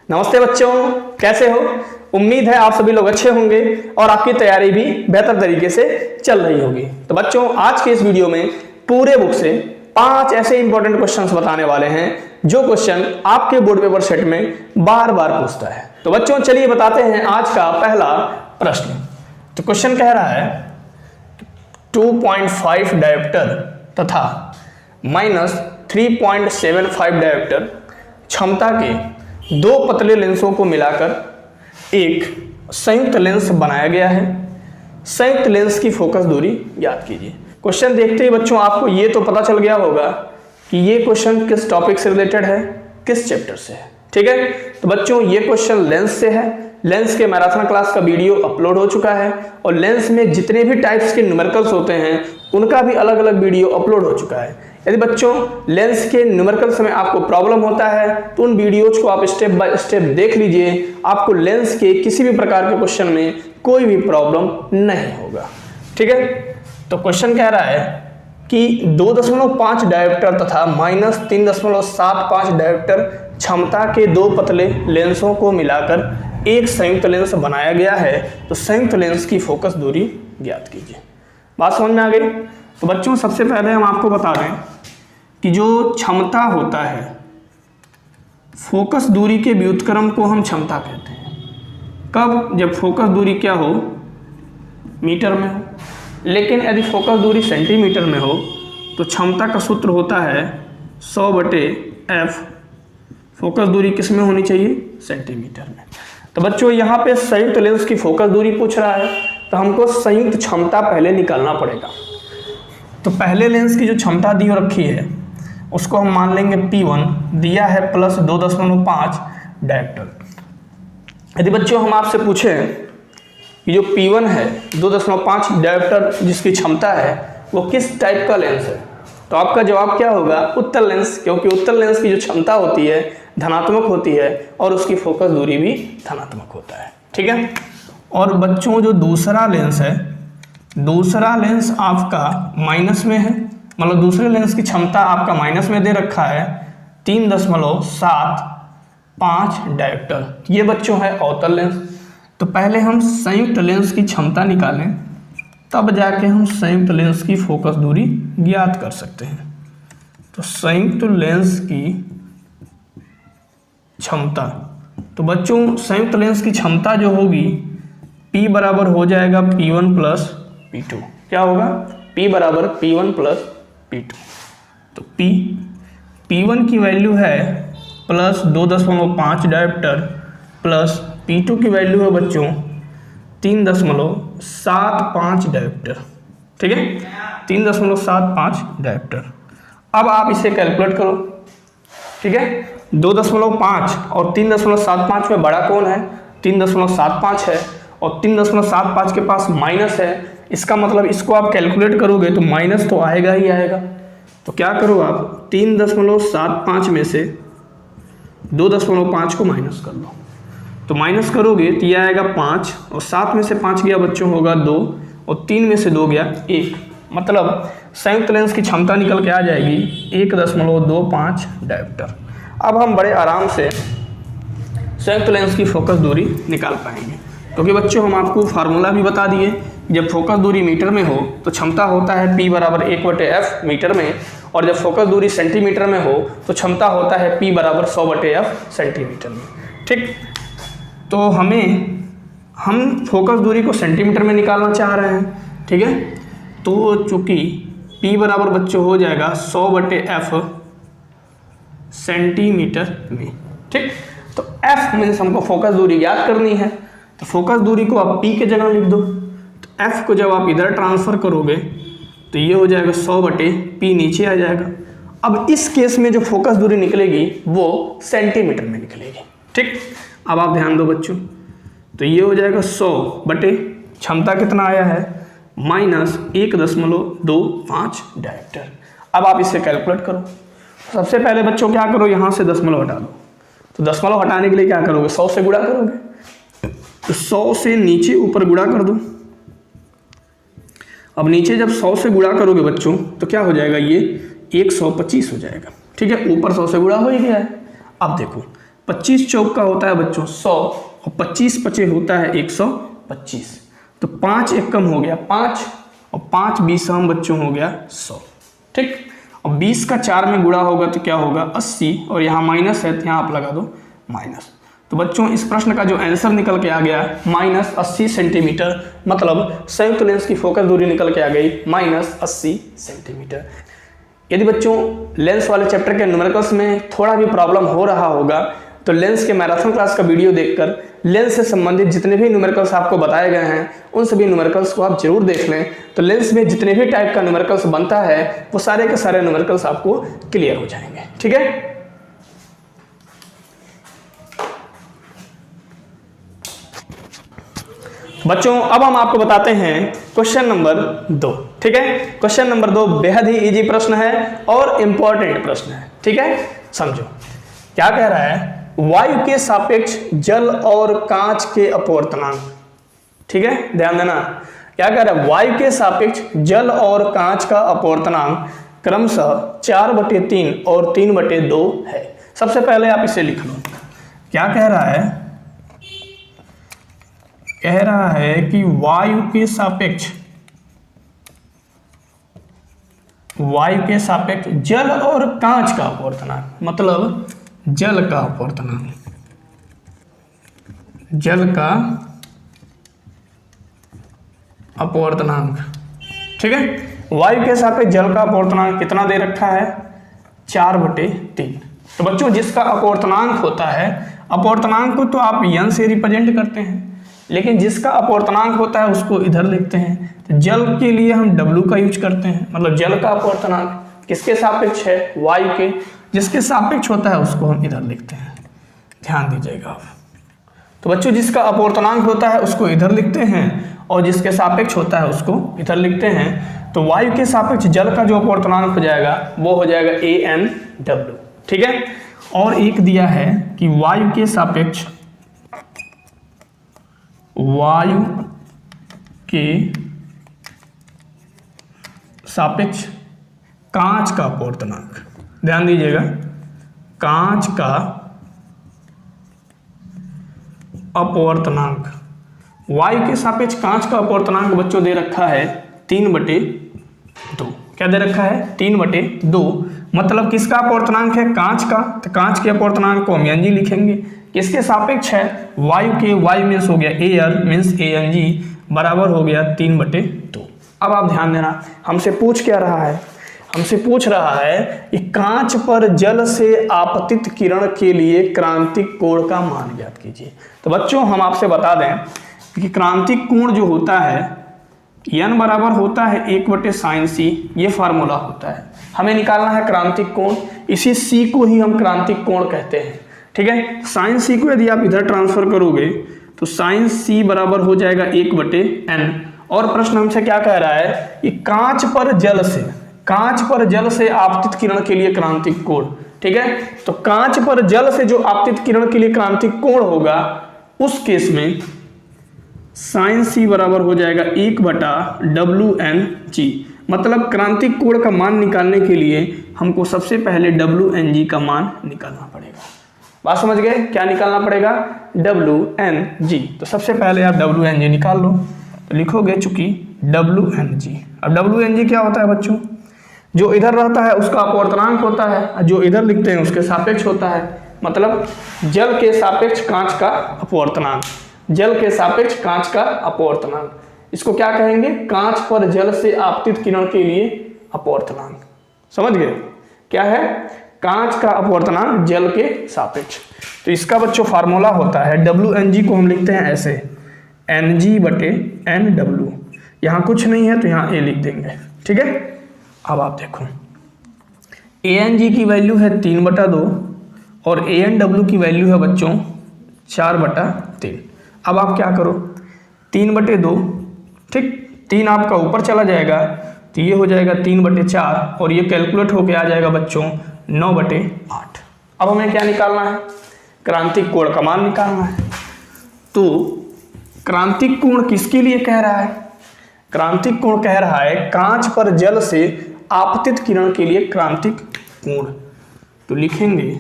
नमस्ते बच्चों, कैसे हो? उम्मीद है आप सभी लोग अच्छे होंगे और आपकी तैयारी भी बेहतर तरीके से चल रही होगी। तो बच्चों, आज के इस वीडियो में पूरे बुक से 5 ऐसे इंपॉर्टेंट क्वेश्चंस बताने वाले हैं जो क्वेश्चन आपके बोर्ड पेपर सेट में बार बार पूछता है। तो बच्चों चलिए बताते हैं आज का पहला प्रश्न। तो क्वेश्चन कह रहा है 2.5 डायोप्टर तथा -3.75 डायोप्टर क्षमता के दो पतले लेंसों को मिलाकर एक संयुक्त लेंस बनाया गया है। संयुक्त लेंस की फोकस दूरी ज्ञात कीजिए। क्वेश्चन देखते ही बच्चों आपको ये तो पता चल गया होगा कि ये क्वेश्चन किस टॉपिक से रिलेटेड है, किस चैप्टर से है। ठीक है, तो बच्चों ये क्वेश्चन लेंस से है। लेंस के मैराथन क्लास का वीडियो अपलोड हो चुका है और लेंस में जितने भी टाइप्स के न्यूमेरिकल्स होते हैं उनका भी अलग अलग वीडियो अपलोड हो चुका है। यदि बच्चों लेंस के न्यूमेरिकल्स में आपको प्रॉब्लम होता है तो उन वीडियोज को आप स्टेप बाय स्टेप देख लीजिए, आपको लेंस के किसी भी प्रकार के क्वेश्चन में कोई भी प्रॉब्लम नहीं होगा। ठीक है, तो क्वेश्चन कह रहा है कि 2.5 डायोप्टर तथा -3.75 डायोप्टर क्षमता के दो पतले लेंसों को मिलाकर एक संयुक्त लेंस बनाया गया है। तो संयुक्त लेंस की फोकस दूरी ज्ञात कीजिए। बात समझ में आ गई? तो बच्चों सबसे पहले हम आपको बता दें कि जो क्षमता होता है, फोकस दूरी के व्युत्क्रम को हम क्षमता कहते हैं। कब? जब फोकस दूरी क्या हो, मीटर में हो। लेकिन यदि फोकस दूरी सेंटीमीटर में हो तो क्षमता का सूत्र होता है 100/f। फोकस दूरी किस में होनी चाहिए? सेंटीमीटर में। तो बच्चों यहाँ पे संयुक्त लेंस की फोकस दूरी पूछ रहा है तो हमको संयुक्त क्षमता पहले निकालना पड़ेगा। तो पहले लेंस की जो क्षमता दी रखी है उसको हम मान लेंगे P1 दिया है प्लस 2.5 डायोप्टर। यदि बच्चों हम आपसे पूछें कि जो P1 है 2.5 डायोप्टर जिसकी क्षमता है वो किस टाइप का लेंस है, तो आपका जवाब क्या होगा? उत्तल लेंस, क्योंकि उत्तल लेंस की जो क्षमता होती है धनात्मक होती है और उसकी फोकस दूरी भी धनात्मक होता है। ठीक है, और बच्चों जो दूसरा लेंस है, दूसरा लेंस आपका माइनस में है, मतलब दूसरे लेंस की क्षमता आपका माइनस में दे रखा है 3.75 डायोप्टर। ये बच्चों है अवतल लेंस। तो पहले हम संयुक्त लेंस की क्षमता निकालें तब जाके हम संयुक्त लेंस की फोकस दूरी ज्ञात कर सकते हैं। तो संयुक्त लेंस की क्षमता, तो बच्चों संयुक्त लेंस की क्षमता जो होगी P बराबर हो जाएगा P1 प्लस P2। क्या होगा? P बराबर P1 प्लस P2। तो P1 की वैल्यू है प्लस 2.5 डायोप्टर प्लस P2 की वैल्यू है बच्चों 3.75 डायोप्टर। ठीक है, 3.75 डायोप्टर। अब आप इसे कैलकुलेट करो। ठीक है, 2.5 और 3.75 में बड़ा कौन है? 3.75 है और 3.75 के पास माइनस है। इसका मतलब इसको आप कैलकुलेट करोगे तो माइनस तो आएगा ही आएगा। तो क्या करो आप 3.75 में से 2.5 को माइनस कर लो। तो माइनस करोगे तो यह आएगा 5 और 7 में से 5 गया बच्चों होगा 2 और 3 में से 2 गया 1। मतलब संयुक्त लेंस की क्षमता निकल के आ जाएगी 1.25 डायोप्टर। अब हम बड़े आराम से संयुक्त लेंस की फोकस दूरी निकाल पाएंगे, क्योंकि बच्चों हम आपको फार्मूला भी बता दिए। जब फोकस दूरी मीटर में हो तो क्षमता होता है P बराबर 1/f मीटर में, और जब फोकस दूरी सेंटीमीटर में हो तो क्षमता होता है P बराबर 100/f सेंटीमीटर में। ठीक, तो हम फोकस दूरी को सेंटीमीटर में निकालना चाह रहे हैं। ठीक है, तो चूंकि P बराबर बच्चों हो जाएगा 100/f सेंटीमीटर में। ठीक, तो F मीन्स हमको फोकस दूरी ज्ञात करनी है। तो फोकस दूरी को आप P के जगह लिख दो। तो F को जब आप इधर ट्रांसफर करोगे तो ये हो जाएगा 100/P, नीचे आ जाएगा। अब इस केस में जो फोकस दूरी निकलेगी वो सेंटीमीटर में निकलेगी। ठीक, अब आप ध्यान दो बच्चों, तो ये हो जाएगा 100 क्षमता कितना आया है -1.25 डायोप्टर। अब आप इसे कैलकुलेट करो। सबसे पहले बच्चों क्या करो, यहाँ से दशमलव हटा दो। तो दशमलव हटाने के लिए क्या करोगे? 100 से गुणा करोगे। तो 100 से नीचे ऊपर गुणा कर दो। अब नीचे जब 100 से गुणा करोगे बच्चों तो क्या हो जाएगा? ये 125 हो जाएगा। ठीक है, ऊपर 100 से गुणा हो ही गया है। अब देखो 25 चौक का होता है बच्चों 100 और 25 पचे होता है 125। तो 5 एक कम हो गया 5 और 5 20 हम बच्चों हो गया 100। ठीक, और 20 का 4 में गुणा होगा तो क्या होगा 80, और यहाँ माइनस है तो यहाँ आप लगा दो माइनस। तो बच्चों इस प्रश्न का जो आंसर निकल के आ गया -80 सेंटीमीटर, मतलब संयुक्त लेंस की फोकस दूरी निकल के आ गई -80 सेंटीमीटर। यदि बच्चों लेंस वाले चैप्टर के न्यूमेरिकल्स में थोड़ा भी प्रॉब्लम हो रहा होगा तो लेंस के मैराथन क्लास का वीडियो देखकर लेंस से संबंधित जितने भी न्यूमेरिकल्स आपको बताए गए हैं उन सभी न्यूमेरिकल्स को आप जरूर देख लें। तो लेंस में जितने भी टाइप का न्यूमेरिकल्स बनता है वो सारे के सारे न्यूमेरिकल्स आपको क्लियर हो जाएंगे। ठीक है, बच्चों अब हम आपको बताते हैं क्वेश्चन नंबर 2। ठीक है, क्वेश्चन नंबर 2 बेहद ही इजी प्रश्न है और इंपॉर्टेंट प्रश्न है। ठीक है, समझो क्या कह रहा है, वायु के सापेक्ष जल और कांच के अपवर्तनांक। ठीक है, ध्यान देना, क्या कह रहा है, वायु के सापेक्ष जल और कांच का अपवर्तनांक क्रमशः 4/3 और 3/2 है। सबसे पहले आप इसे लिख लो। क्या कह रहा है, कह रहा है कि वायु के सापेक्ष जल और कांच का अपवर्तनांक, मतलब जल का अपवर्तनांक, जल का अपवर्तनांक। ठीक है, वायु के सापेक्ष जल का अपवर्तनांक कितना दे रखा है 4/3। तो बच्चों जिसका अपवर्तनांक होता है, अपवर्तनांक को तो आप n से रिप्रेजेंट करते हैं, लेकिन जिसका अपवर्तनांक होता है उसको इधर लिखते हैं। तो जल के लिए हम W का यूज करते हैं, मतलब जल का अपवर्तनांक किसके सापेक्ष है, वायु के, जिसके सापेक्ष होता है उसको हम इधर लिखते हैं। ध्यान दीजिएगा आप। तो बच्चों जिसका अपवर्तनांक होता है उसको इधर लिखते हैं और जिसके सापेक्ष होता है उसको इधर लिखते हैं। तो वायु के सापेक्ष जल का जो अपवर्तनांक हो जाएगा वो हो जाएगा ANW। ठीक है, और एक दिया है कि वायु के सापेक्ष कांच का अपवर्तनांक। ध्यान दीजिएगा, कांच का अपवर्तनांक, वायु के सापेक्ष कांच का अपवर्तनांक बच्चों दे रखा है 3/2। क्या दे रखा है 3/2, मतलब किसका अपवर्तनांक है, कांच का। तो कांच के अपवर्तनांक को हम Ng लिखेंगे, किसके सापेक्ष है, वायु के। वायु मीन्स हो गया एयर, मीन्स Ang बराबर हो गया 3/2। अब आप ध्यान देना, हमसे पूछ क्या रहा है, हमसे पूछ रहा है कि कांच पर जल से आपतित किरण के लिए क्रांतिक कोण का मान ज्ञात कीजिए। तो बच्चों हम आपसे बता दें कि क्रांतिक कोण जो होता है n बराबर होता है 1/sin c, ये फार्मूला होता है। हमें निकालना है क्रांतिक कोण, इसी c को ही हम क्रांतिक कोण कहते हैं। ठीक है, sin c को यदि आप इधर ट्रांसफर करोगे तो sin c बराबर हो जाएगा 1/n। और प्रश्न हमसे क्या कह रहा है कि कांच पर जल से आपतित किरण के लिए क्रांतिक कोण। ठीक है, तो कांच पर जल से जो आपतित किरण के लिए क्रांतिक कोण होगा उस केस में sin c बराबर हो जाएगा 1/WNG। मतलब क्रांतिक कोण का मान निकालने के लिए हमको सबसे पहले WNG का मान निकालना पड़ेगा। बात समझ गए, क्या निकालना पड़ेगा, WNG। तो सबसे पहले आप WNG निकाल लो। तो लिखोगे चूंकि WNG। अब WNG क्या होता है बच्चों, जो इधर रहता है उसका अपवर्तनांक होता है, जो इधर लिखते हैं उसके सापेक्ष होता है। मतलब जल के सापेक्ष कांच का अपवर्तनांक, जल के सापेक्ष कांच का अपवर्तनांक, इसको क्या कहेंगे, कांच पर जल से आपतित किरण के लिए अपवर्तनांक। समझ गए, क्या है, कांच का अपवर्तनांक जल के सापेक्ष। तो इसका बच्चों फार्मूला होता है WNG को हम लिखते हैं ऐसे, Ng/NW। यहाँ कुछ नहीं है तो यहाँ A लिख देंगे। ठीक है, अब आप देखो Ang की वैल्यू है 3/2 और ANW की वैल्यू है बच्चों 4/3। अब आप क्या करो, 3/2, ठीक, 3 आपका ऊपर चला जाएगा तो ये हो जाएगा 3/4 और ये कैलकुलेट होके आ जाएगा बच्चों 9/8। अब हमें क्या निकालना है, क्रांतिक कोण का मान निकालना है। तो क्रांतिक कोण किसके लिए कह रहा है, क्रांतिक कोण कह रहा है कांच पर जल से आपतित किरण के लिए क्रांतिक कोण। तो लिखेंगे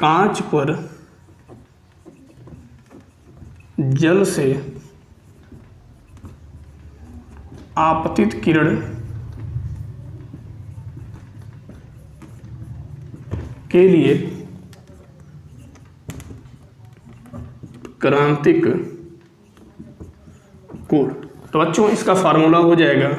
कांच पर जल से आपतित किरण के लिए क्रांतिक कोण। तो बच्चों इसका फार्मूला हो जाएगा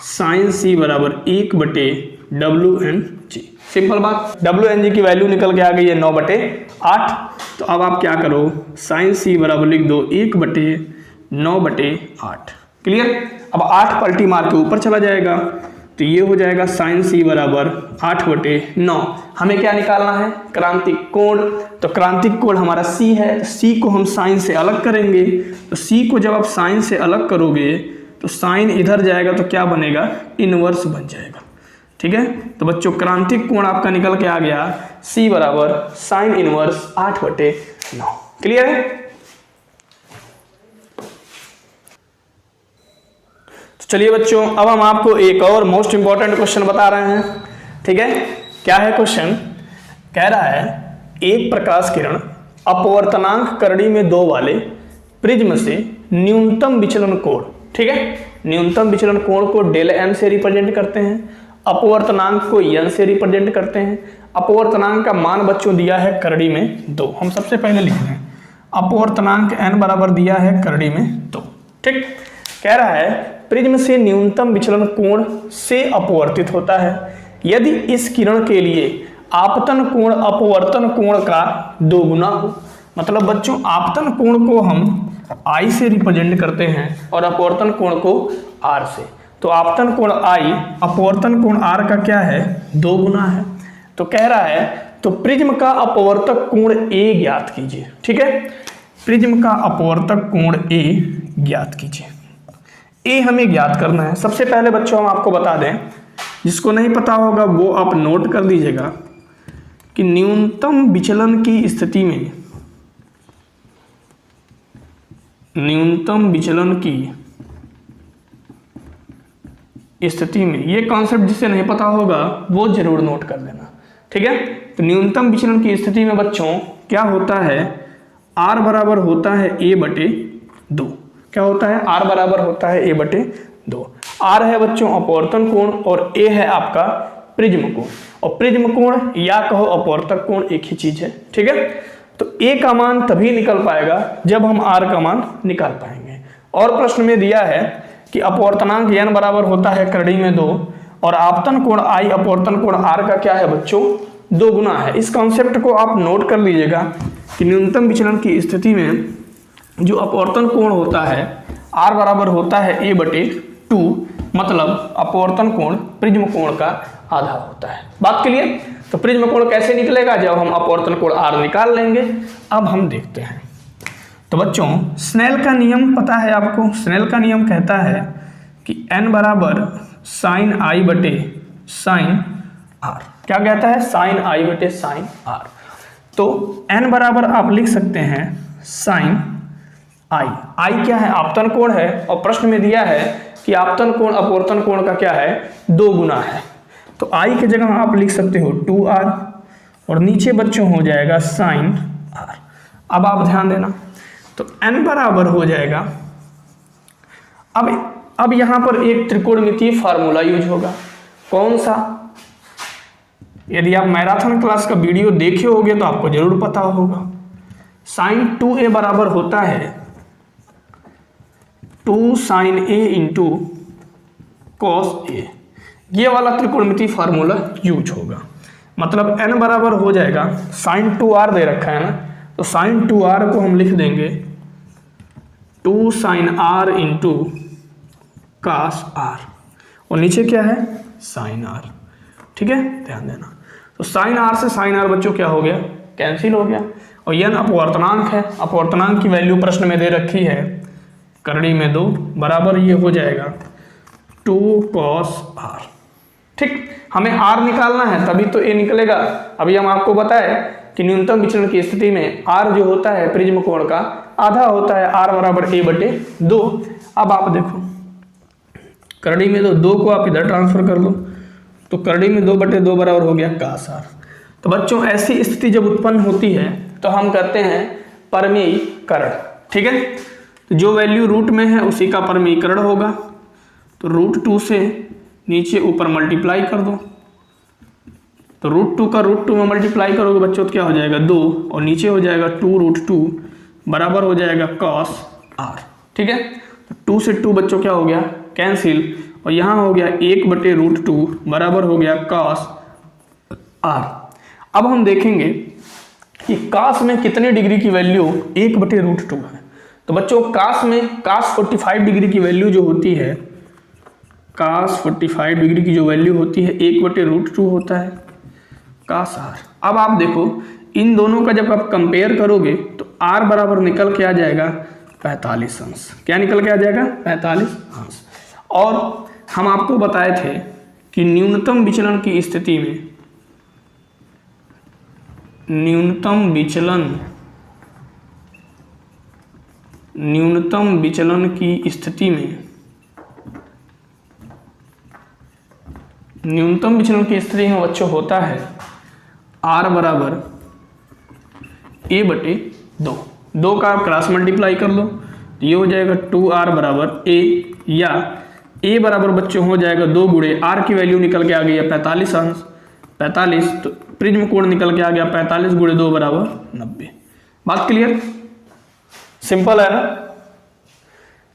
साइन सी बराबर 1/WNG। सिंपल बात, WNG की वैल्यू निकल के आ गई है 9/8। तो अब आप क्या करो, साइन सी बराबर लिख दो 1/9/8। क्लियर। अब 8 पलटी मार के ऊपर चला जाएगा, तो ये हो जाएगा साइन सी बराबर 8/9। हमें क्या निकालना है, क्रांतिक कोण। तो क्रांतिक कोण हमारा सी है, तो सी को हम साइन से अलग करेंगे। तो सी को जब आप साइन से अलग करोगे तो साइन इधर जाएगा तो क्या बनेगा, इनवर्स बन जाएगा। ठीक है, तो बच्चों क्रांतिक कोण आपका निकल के आ गया सी बराबर साइन इनवर्स 8/9। क्लियर है। तो चलिए बच्चों, अब हम आपको एक और मोस्ट इंपॉर्टेंट क्वेश्चन बता रहे हैं। ठीक है, क्या है क्वेश्चन, कह रहा है एक प्रकाश किरण अपवर्तनांक करड़ी में 2 वाले प्रिज्म से न्यूनतम विचलन कोण, ठीक है, न्यूनतम विचलन कोण को डेल m से रिप्रेजेंट करते हैं, अपवर्तनांक को n से रिप्रेजेंट करते हैं। अपवर्तनांक का मान बच्चों दिया है करड़ी में 2। हम सबसे पहले लिख लें अपवर्तनांक n बराबर दिया है करड़ी में 2। ठीक, कह रहा है प्रिज्म से न्यूनतम विचलन कोण से अपवर्तित होता है यदि इस किरण के लिए आपतन कोण अपवर्तन कोण का 2 गुना हो। मतलब बच्चों आपतन कोण को हम I से रिप्रेजेंट करते हैं और अपवर्तन कोण को R से। तो आपतन कोण I अपवर्तन कोण R का क्या है, 2 गुना है। तो कह रहा है तो प्रिज्म का अपवर्तक कोण A ज्ञात कीजिए। ठीक है, प्रिज्म का अपवर्तक कोण A ज्ञात कीजिए। A हमें ज्ञात करना है। सबसे पहले बच्चों हम आपको बता दें, जिसको नहीं पता होगा वो आप नोट कर दीजिएगा कि न्यूनतम विचलन की स्थिति में, न्यूनतम विचलन की स्थिति में, ये कॉन्सेप्ट जिसे नहीं पता होगा वो जरूर नोट कर लेना। ठीक है, तो न्यूनतम विचलन की स्थिति में बच्चों क्या होता है, R बराबर होता है A/2। क्या होता है, R बराबर होता है A/2। R है बच्चों अपवर्तन कोण और A है आपका प्रिज्म कोण। और प्रिज्म कोण या कहो अपवर्तक कोण एक ही चीज है। ठीक है, तो A का मान तभी निकल पाएगा जब हम R का मान निकाल पाएंगे। और प्रश्न में दिया है कि अपवर्तनांक n बराबर होता है करड़ी में 2 और आपतन कोण I अपवर्तन कोण R का क्या है बच्चों, 2 गुना है। इस कॉन्सेप्ट को आप नोट कर लीजिएगा कि न्यूनतम विचलन की स्थिति में जो अपवर्तन कोण होता है R बराबर होता है A/2, मतलब अपवर्तन कोण प्रिज्म कोण का आधा होता है। बात क्लियर। तो प्रिज्म कोण कैसे निकलेगा, जब हम अपवर्तन कोण R निकाल लेंगे। अब हम देखते हैं। तो बच्चों स्नेल का नियम पता है आपको, स्नेल का नियम कहता है कि n बराबर साइन I/साइन R। क्या कहता है, साइन I/साइन R। तो n बराबर आप लिख सकते हैं साइन I क्या है, आपतन कोण है और प्रश्न में दिया है कि आपतन कोण अपवर्तन कोण का क्या है, 2 गुना है। तो I की जगह आप लिख सकते हो 2R और नीचे बच्चों हो जाएगा साइन R। अब आप ध्यान देना, तो n बराबर हो जाएगा, अब यहां पर एक त्रिकोणमितीय फार्मूला यूज होगा। कौन सा, यदि आप मैराथन क्लास का वीडियो देखे होंगे तो आपको जरूर पता होगा। साइन 2A बराबर होता है 2 sine A into cos A। ये वाला त्रिकोणमितीय फार्मूला यूज होगा। मतलब n बराबर हो जाएगा, साइन 2R दे रखा है ना, तो साइन 2R को हम लिख देंगे 2 sine R into cos R और नीचे क्या है, साइन R। ठीक है, ध्यान देना। तो साइन R से साइन R बच्चों क्या हो गया, कैंसिल हो गया। और n अपवर्तनांक है, अपवर्तनांक की वैल्यू प्रश्न में दे रखी है करड़ी में 2 बराबर ये हो जाएगा 2 cos R। ठीक, हमें R निकालना है तभी तो A निकलेगा। अभी हम आपको बताए कि न्यूनतम विचलन की स्थिति में R जो होता है प्रिज्म कोण का आधा होता है, R बराबर A/2। अब आप देखो करड़ी में 2 को आप इधर ट्रांसफर कर लो, तो करड़ी में 2/2 बराबर हो गया cos R। तो तो बच्चों ऐसी स्थिति जब उत्पन्न होती है तो हम करते हैं परमीकरण। ठीक है, तो जो वैल्यू रूट में है उसी का परमीकरण होगा। तो √2 से नीचे ऊपर मल्टीप्लाई कर दो, तो √2 का √2 में मल्टीप्लाई करोगे बच्चों तो क्या हो जाएगा 2, और नीचे हो जाएगा 2√2 बराबर हो जाएगा cos r। ठीक है, तो 2 से 2 बच्चों क्या हो गया कैंसिल, और यहाँ हो गया 1/√2 बराबर हो गया cos r। अब हम देखेंगे कि cos में कितने डिग्री की वैल्यू 1/√2 है। तो बच्चों cos में cos 45 डिग्री की वैल्यू जो होती है, cos 45 डिग्री की जो वैल्यू होती है 1/√2 होता है cos r। अब आप देखो इन दोनों का जब आप कंपेयर करोगे तो r बराबर निकल के आ जाएगा 45 अंश। क्या निकल के आ जाएगा 45 अंश। और हम आपको बताए थे कि न्यूनतम विचलन की स्थिति में, न्यूनतम विचलन की स्थिति में, न्यूनतम विचलन की स्थिति में बच्चों होता है r बराबर a/2। 2 का आप क्रॉस मल्टीप्लाई कर लो तो ये हो जाएगा 2r बराबर a, या a बराबर बच्चों हो जाएगा 2 गुणे r की वैल्यू निकल के आ गई है 45 अंश, 45, तो प्रिज्म कोण निकल के आ गया 45 गुणे 2 बराबर 90। बात क्लियर, सिंपल है ना।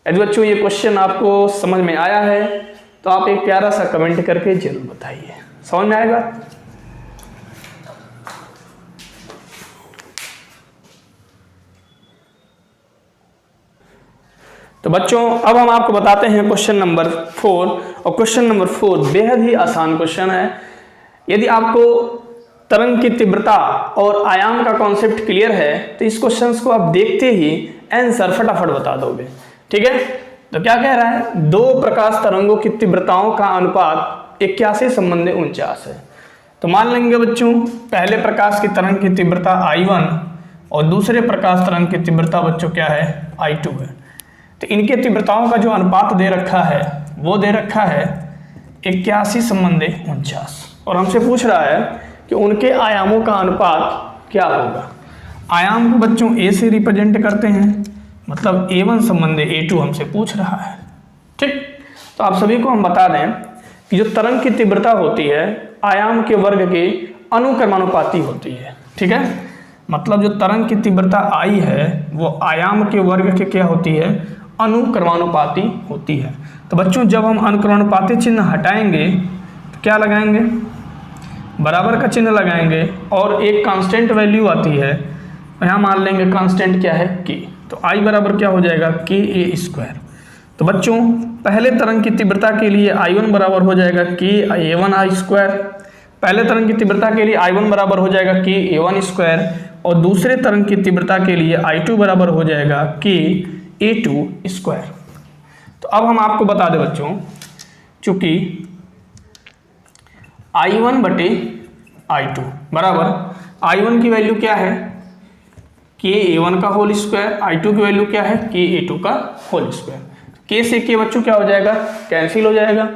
यदि बच्चों ये क्वेश्चन आपको समझ में आया है तो आप एक प्यारा सा कमेंट करके जरूर बताइए। समझ में आएगा? तो बच्चों अब हम आपको बताते हैं क्वेश्चन नंबर 4, और क्वेश्चन नंबर 4 बेहद ही आसान क्वेश्चन है। यदि आपको तरंग की तीव्रता और आयाम का कॉन्सेप्ट क्लियर है तो इस क्वेश्चन को आप देखते ही आंसर फटाफट बता दोगे। ठीक है, तो क्या कह रहा है, 2 प्रकाश तरंगों की तीव्रताओं का अनुपात 81:49 है। तो मान लेंगे बच्चों पहले प्रकाश की तरंग की तीव्रता I1 और दूसरे प्रकाश तरंग की तीव्रता बच्चों क्या है I2 है। तो इनके तीव्रताओं का जो अनुपात दे रखा है वो दे रखा है 81:49, और हमसे पूछ रहा है कि उनके आयामों का अनुपात क्या होगा। आयाम को बच्चों a से रिप्रेजेंट करते हैं, मतलब A1:A2 हमसे पूछ रहा है। ठीक, तो आप सभी को हम बता दें कि जो तरंग की तीव्रता होती है आयाम के वर्ग के अनुक्रमानुपाती होती है। ठीक है, मतलब जो तरंग की तीव्रता I है वो आयाम के वर्ग के क्या होती है, अनुक्रमानुपाती होती है। तो बच्चों जब हम अनुक्रमानुपाती चिन्ह हटाएंगे तो क्या लगाएंगे, बराबर का चिन्ह लगाएंगे, और एक कांस्टेंट वैल्यू आती है, यहाँ मान लेंगे कांस्टेंट क्या है k। तो I बराबर क्या हो जाएगा KA²। तो बच्चों पहले तरंग की तीव्रता के लिए I1 बराबर हो जाएगा KA1I², पहले तरंग की तीव्रता के लिए I1 बराबर हो जाएगा KA1², और दूसरे तरंग की तीव्रता के लिए I2 बराबर हो जाएगा KA2²। तो अब हम आपको बता दें बच्चों, चूंकि I1/I2 बराबर I1 की वैल्यू क्या है KA1 का होल स्क्वायर, I2 की वैल्यू क्या है KA2 का होल स्क्वायर। K से K बच्चों क्या हो जाएगा, कैंसिल हो जाएगा,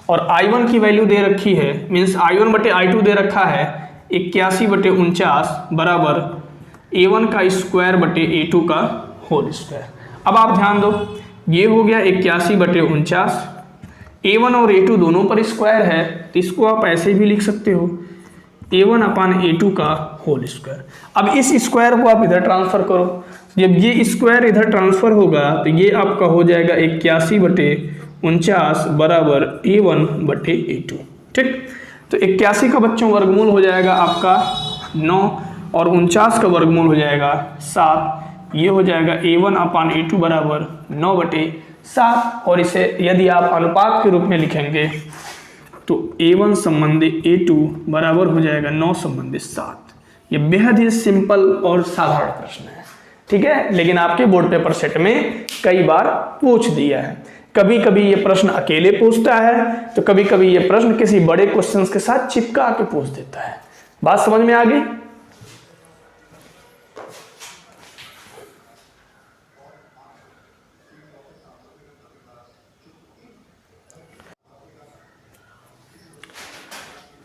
और I1 की वैल्यू दे रखी है, मीन्स I1/I2 दे रखा है 81/49 बराबर A1 का स्क्वायर बटे A2 का होल स्क्वायर। अब आप ध्यान दो, ये हो गया 81/49, A1 और A2 दोनों पर स्क्वायर है तो इसको आप ऐसे भी लिख सकते हो A1/A2 का होल स्क्वायर। अब इस स्क्वायर को आप इधर ट्रांसफर करो, जब ये स्क्वायर इधर ट्रांसफर होगा तो ये आपका हो जाएगा 81/49 बराबर A1/A2। ठीक, तो 81 का बच्चों वर्गमूल हो जाएगा आपका 9, और 49 का वर्गमूल हो जाएगा 7। ये हो जाएगा A1/A2 बराबर 9/7, और इसे यदि आप अनुपात के रूप में लिखेंगे तो A1/A2 बराबर हो जाएगा 9/7। ये बेहद ही सिंपल और साधारण प्रश्न है। ठीक है, लेकिन आपके बोर्ड पेपर सेट में कई बार पूछ दिया है। कभी कभी ये प्रश्न अकेले पूछता है तो कभी कभी ये प्रश्न किसी बड़े क्वेश्चन के साथ चिपका के पूछ देता है। बात समझ में आ गई?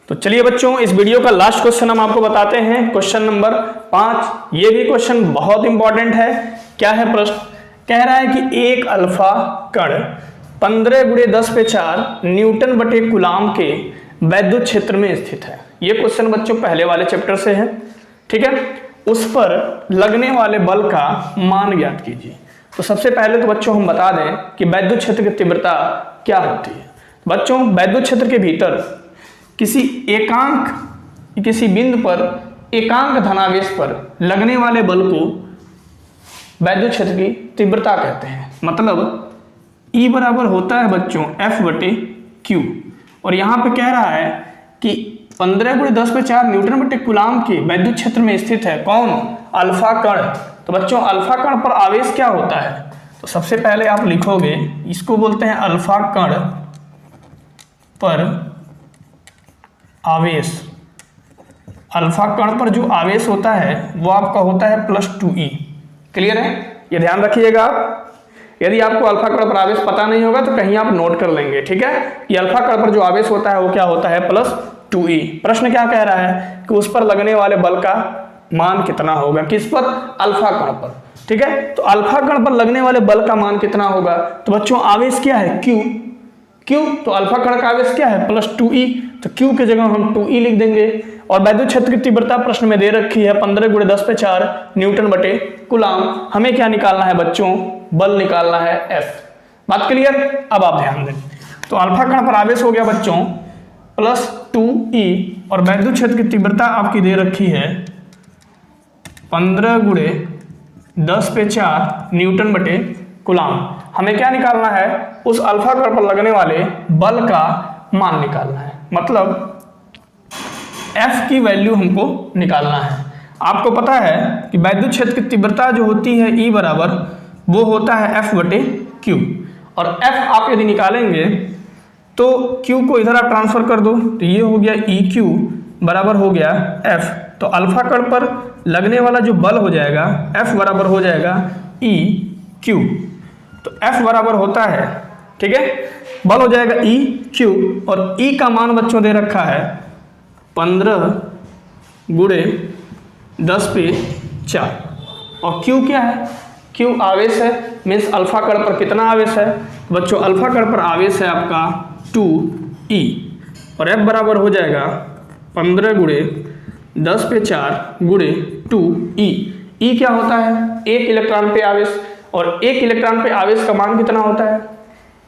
तो तो चलिए बच्चों, इस वीडियो का लास्ट क्वेश्चन हम आपको बताते हैं, क्वेश्चन नंबर 5। ये भी क्वेश्चन बहुत इंपॉर्टेंट है। क्या है प्रश्न? कह रहा है कि एक अल्फा कण 15 × 10⁴ न्यूटन बटे कूलाम के वैद्युत क्षेत्र में स्थित है। ये क्वेश्चन बच्चों पहले वाले चैप्टर से है, ठीक है। उस पर लगने वाले बल का मान ज्ञात कीजिए। तो सबसे पहले तो बच्चों हम बता दें कि वैद्युत क्षेत्र की तीव्रता क्या होती है। बच्चों, वैद्युत क्षेत्र के भीतर किसी बिंदु पर एकांक धनावेश पर लगने वाले बल को वैद्युत क्षेत्र की तीव्रता कहते हैं। मतलब E बराबर होता है बच्चों F/Q। और यहाँ पे कह रहा है कि 15 × 10⁴ न्यूटन बटे कूलाम के वैद्युत क्षेत्र में स्थित है कौन? अल्फा कण। तो बच्चों, अल्फा कण पर आवेश क्या होता है? तो सबसे पहले आप लिखोगे, इसको बोलते हैं अल्फा कण पर आवेश। अल्फा कण पर जो आवेश होता है वो आपका होता है +2E। क्लियर है? ये ध्यान रखिएगा आप। यदि आपको अल्फा कण पर आवेश पता नहीं होगा तो कहीं आप नोट कर लेंगे, ठीक है, कि अल्फा कण पर जो आवेश होता है वो क्या होता है? +2E। प्रश्न क्या कह रहा है कि उस पर लगने वाले बल का मान कितना होगा? किस पर? अल्फा कण पर, ठीक है। तो अल्फा कण पर लगने वाले बल का मान कितना होगा? तो बच्चों, आवेश क्या है? Q। तो अल्फा कण का आवेश क्या है? +2E। तो Q की जगह हम 2E लिख देंगे। और वैद्युत क्षेत्र की तीव्रता प्रश्न में दे रखी है 15 × 10⁴ न्यूटन बटे कूलाम। हमें क्या निकालना है बच्चों? बल निकालना है F। बात क्लियर? अब आप ध्यान दें। तो अल्फा कण पर आवेश हो गया बच्चों +2E और वैद्युत क्षेत्र की तीव्रता आपकी दे रखी है 15 × 10⁴ न्यूटन बटे कूलाम। हमें क्या निकालना है? उस अल्फा कण पर लगने वाले बल का मान निकालना है। मतलब F की वैल्यू हमको निकालना है। आपको पता है कि वैद्युत क्षेत्र की तीव्रता जो होती है E बराबर वो होता है F/Q। और F आप यदि निकालेंगे तो Q को इधर आप ट्रांसफर कर दो, तो ये हो गया EQ बराबर हो गया F। तो अल्फा कण पर लगने वाला जो बल हो जाएगा F बराबर हो जाएगा EQ। तो F बराबर होता है, ठीक है, बल हो जाएगा EQ। और E का मान बच्चों दे रखा है 15 × 10⁴। और Q क्या है? Q आवेश है, मीन्स अल्फा कण पर कितना आवेश है? बच्चों, अल्फा कण पर आवेश है आपका 2E। और F बराबर हो जाएगा 15 × 10⁴ × 2E। E क्या होता है? 1 इलेक्ट्रॉन पे आवेश। और 1 इलेक्ट्रॉन पे आवेश का मान कितना होता है?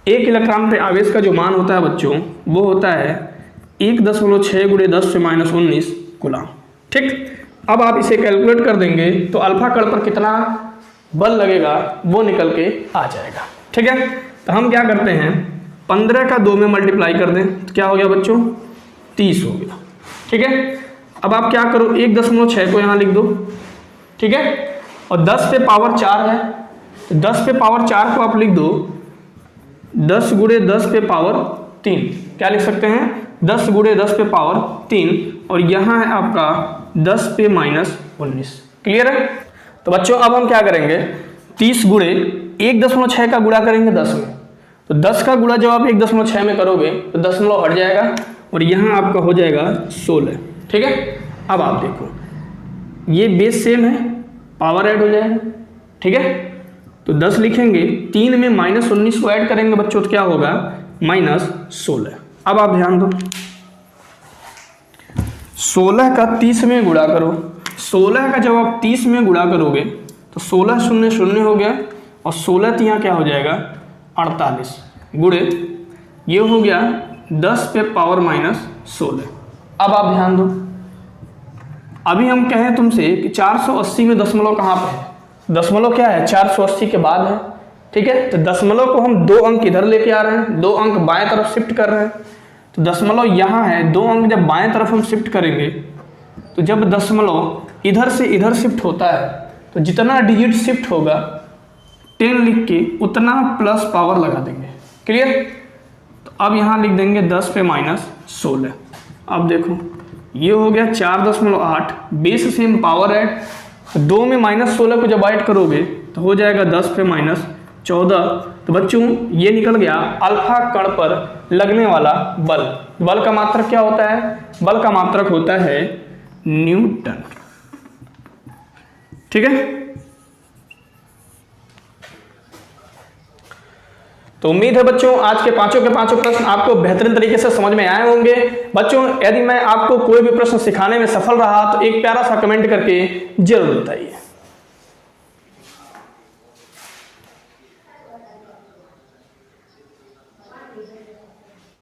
1 इलेक्ट्रॉन पे आवेश का जो मान होता है बच्चों वो होता है 1.6 × 10⁻19 कूलाम, ठीक। अब आप इसे कैलकुलेट कर देंगे तो अल्फा कण पर कितना बल लगेगा वो निकल के आ जाएगा, ठीक है। तो हम क्या करते हैं, 15 का 2 में मल्टीप्लाई कर दें तो क्या हो गया बच्चों? 30 हो गया, ठीक है। अब आप क्या करो, 1.6 को यहाँ लिख दो, ठीक है। और 10 पे पावर 4 है, तो 10 पे पावर 4 को आप लिख दो 10 × 10 पे पावर 3। क्या लिख सकते हैं? 10 × 10 पे पावर 3। और यहाँ है आपका 10 पे -19। क्लियर है? तो बच्चों, अब हम क्या करेंगे, 30 × 1.6 का गुणा करेंगे 10 में। तो 10 का गुणा जब आप 1.6 में करोगे तो दशमलव हट जाएगा और यहाँ आपका हो जाएगा 16, ठीक है। अब आप देखो, ये बेस सेम है, पावर ऐड हो जाएगा, ठीक है। तो 10 लिखेंगे, 3 में -19 को ऐड करेंगे बच्चों तो क्या होगा? -16। अब आप ध्यान दो, 16 का 30 में गुणा करो। 16 का जब आप 30 में गुणा करोगे तो 16 0 0 हो गया और 16 यहाँ क्या हो जाएगा? 48 गुणे ये हो गया 10 पे पावर -16। अब आप ध्यान दो, अभी हम कहें तुमसे कि 480 में दशमलव कहाँ पे है? दशमलव क्या है? 480 के बाद है, ठीक है। तो दशमलव को हम 2 अंक इधर लेके आ रहे हैं, 2 अंक बाएं तरफ शिफ्ट कर रहे हैं। तो दशमलव यहाँ है, 2 अंक जब बाएं तरफ हम शिफ्ट करेंगे तो जब दशमलव इधर से इधर शिफ्ट होता है तो जितना डिजिट शिफ्ट होगा 10 लिख के उतना प्लस पावर लगा देंगे। क्लियर? तो अब यहाँ लिख देंगे 10 पे -16। अब देखो ये हो गया 4.8, बेस सेम पावर ऐड, 2 में -16 को जब ऐड करोगे तो हो जाएगा 10 पे -14। तो बच्चों ये निकल गया अल्फा कण पर लगने वाला बल। बल का मात्रक क्या होता है? बल का मात्रक होता है न्यूटन। ठीक है, तो उम्मीद है बच्चों आज के पांचों प्रश्न आपको बेहतरीन तरीके से समझ में आए होंगे। बच्चों यदि मैं आपको कोई भी प्रश्न सिखाने में सफल रहा तो एक प्यारा सा कमेंट करके जरूर बताइए।